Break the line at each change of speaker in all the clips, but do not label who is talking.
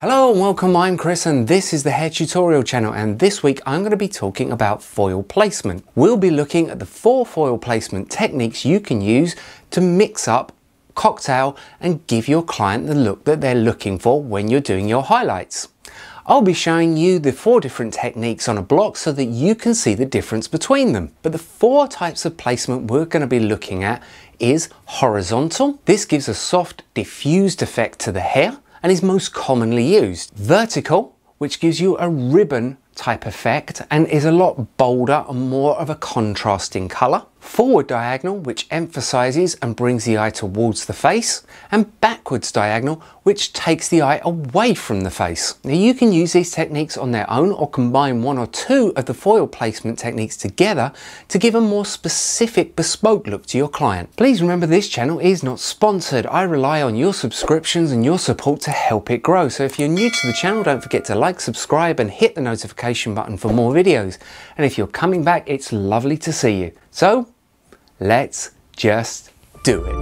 Hello and welcome, I'm Chris and this is the Hair Tutorial channel, and this week I'm going to be talking about foil placement. We'll be looking at the 4 foil placement techniques you can use to mix up, cocktail and give your client the look that they're looking for when you're doing your highlights. I'll be showing you the 4 different techniques on a block so that you can see the difference between them. But the 4 types of placement we're going to be looking at is horizontal. This gives a soft diffused effect to the hair and is most commonly used. Vertical, which gives you a ribbon type effect and is a lot bolder and more of a contrasting colour. Forward diagonal, which emphasises and brings the eye towards the face, and backwards diagonal, which takes the eye away from the face. Now you can use these techniques on their own or combine 1 or 2 of the foil placement techniques together to give a more specific bespoke look to your client. Please remember this channel is not sponsored. I rely on your subscriptions and your support to help it grow. So if you're new to the channel, don't forget to like, subscribe and hit the notification button for more videos. And if you're coming back, it's lovely to see you. So let's just do it.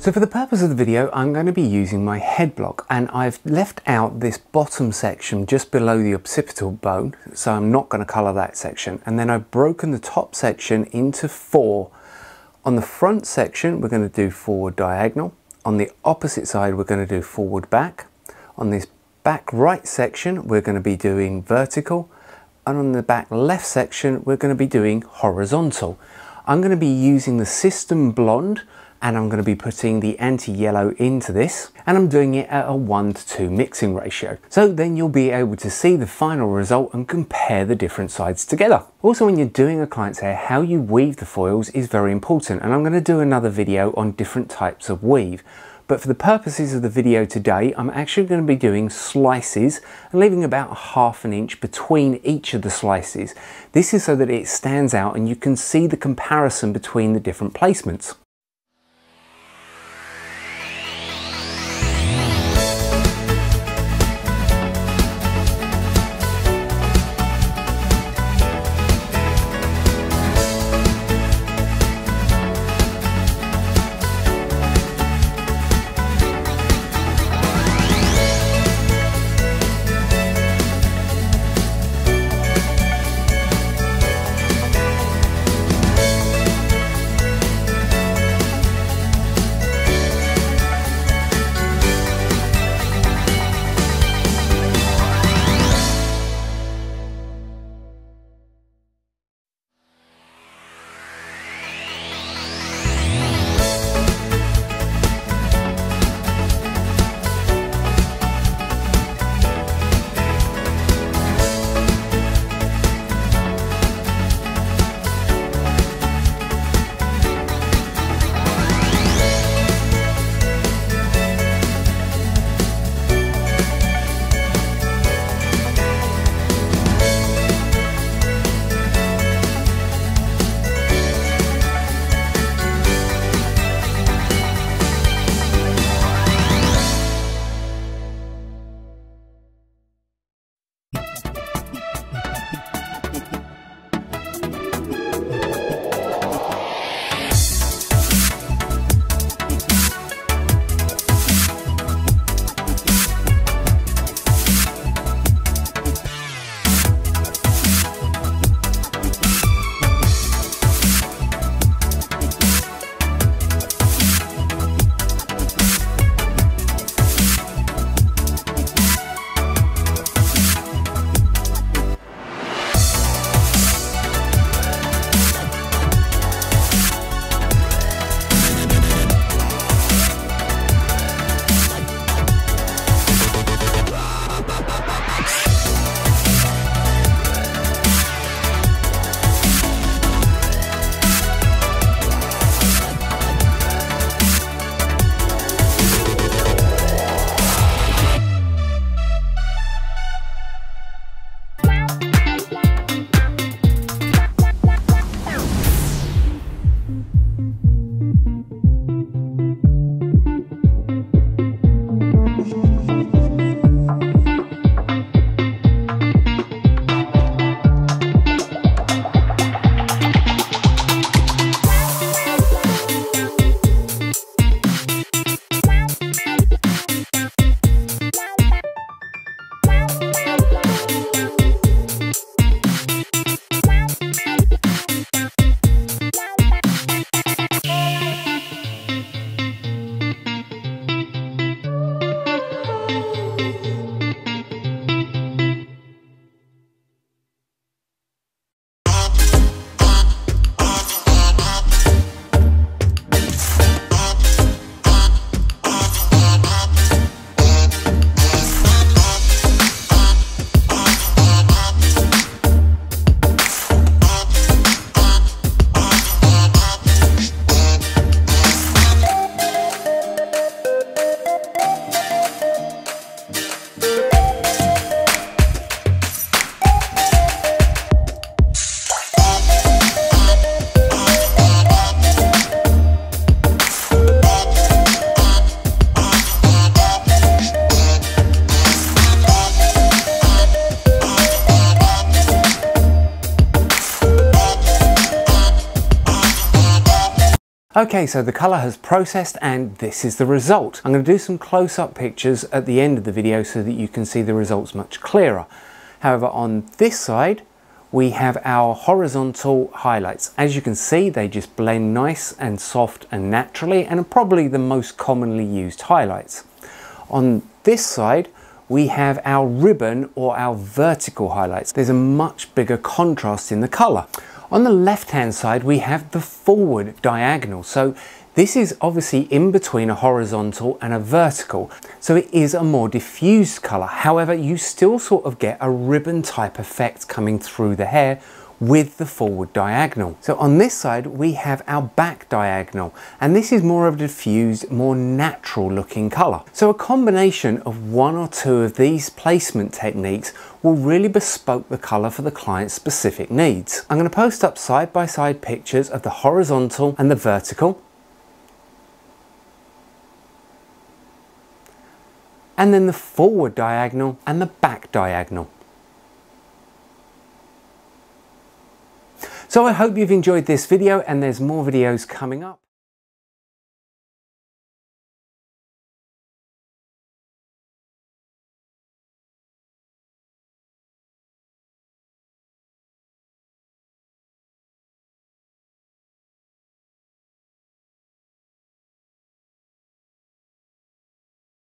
So for the purpose of the video, I'm going to be using my head block, and I've left out this bottom section just below the occipital bone, so I'm not going to colour that section. And then I've broken the top section into 4. On the front section, we're going to do forward diagonal. On the opposite side, we're going to do forward back. On this back right section, we're going to be doing vertical. And on the back left section, we're going to be doing horizontal. I'm going to be using the System Blonde, and I'm going to be putting the anti-yellow into this, and I'm doing it at a 1:2 mixing ratio. So then you'll be able to see the final result and compare the different sides together. Also, when you're doing a client's hair, how you weave the foils is very important, and I'm going to do another video on different types of weave. But for the purposes of the video today, I'm actually going to be doing slices and leaving about 1/2 inch between each of the slices. This is so that it stands out and you can see the comparison between the different placements. Okay, so the colour has processed and this is the result. I'm going to do some close-up pictures at the end of the video so that you can see the results much clearer. However, on this side, we have our horizontal highlights. As you can see, they just blend nice and soft and naturally and are probably the most commonly used highlights. On this side, we have our ribbon or our vertical highlights. There's a much bigger contrast in the colour. On the left-hand side, we have the forward diagonal. So this is obviously in between a horizontal and a vertical. So it is a more diffused colour. However, you still sort of get a ribbon type effect coming through the hair with the forward diagonal. So on this side, we have our back diagonal, and this is more of a diffused, more natural looking colour. So a combination of one or two of these placement techniques will really bespoke the colour for the client's specific needs. I'm going to post up side-by-side pictures of the horizontal and the vertical, and then the forward diagonal and the back diagonal. So I hope you've enjoyed this video, and there's more videos coming up.